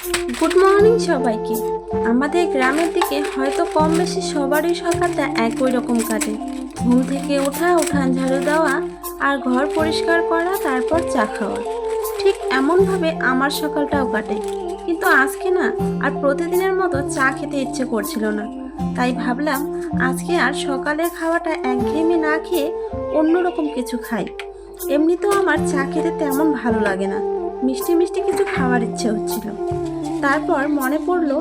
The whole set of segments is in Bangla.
গুড মর্নিং সবাইকে। আমাদের গ্রামের দিকে হয়তো কম বেশি সবারই সকালটা একই রকম কাটে। ঘুম থেকে ওঠা, উঠান ঝাড়ু দেওয়া আর ঘর পরিষ্কার করা, তারপর চা খাওয়া। ঠিক এমনভাবে আমার সকালটাও কাটে। কিন্তু আজকে না, আর প্রতিদিনের মতো চা খেতে ইচ্ছে করছিল না। তাই ভাবলাম আজকে আর সকালের খাওয়াটা একঘেয়েমি না খেয়ে অন্যরকম কিছু খাই। এমনিতেও আমার চা খেতে তেমন ভালো লাগে না, মিষ্টি মিষ্টি কিছু খাওয়ার ইচ্ছে হচ্ছিল। তারপর মনে পড়লো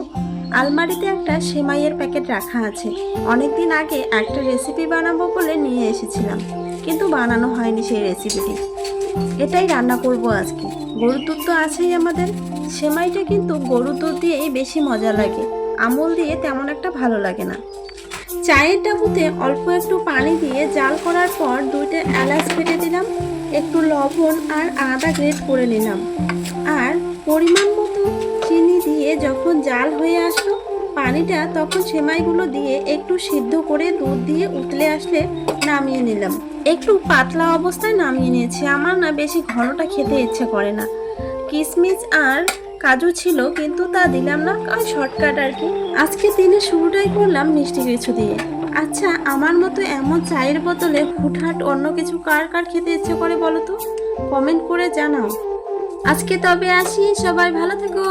আলমারিতে একটা সেমাইয়ের প্যাকেট রাখা আছে। অনেকদিন আগে একটা রেসিপি বানাবো বলে নিয়ে এসেছিলাম, কিন্তু বানানো হয়নি সেই রেসিপিটি। এটাই রান্না করব আজকে। গরুর দুধ তো আছেই আমাদের। সেমাইটা কিন্তু গরুর দুধ দিয়েই বেশি মজা লাগে, আমুল দিয়ে তেমন একটা ভালো লাগে না। চায়ের ডাবুতে অল্প একটু পানি দিয়ে জাল করার পর 2টা এলাচ ফেটে দিলাম, একটু লবণ আর আদা গ্রেট করে নিলাম, আর পরিমাণ মতো চিনি দিয়ে যখন জাল হয়ে আসলো পানিটা, তখন সেমাইগুলো দিয়ে একটু সিদ্ধ করে দুধ দিয়ে উতলে আসলে নামিয়ে নিলাম। একটু পাতলা অবস্থায় নামিয়ে নিয়েছি, আমার না বেশি ঘনটা খেতে ইচ্ছে করে না। কিশমিশ আর কাজু ছিল কিন্তু তা দিলাম না, কারণ শর্টকাট আর কি। আজকে দিনের শুরুটাই করলাম মিষ্টি কিছু দিয়ে। আচ্ছা, আমার মতো এমন চায়ের বোতলে হুটহাট অন্য কিছু কার কার খেতে ইচ্ছে করে বলো তো, কমেন্ট করে জানাও। আজকে তবে আসি, সবাই ভালো থেকো।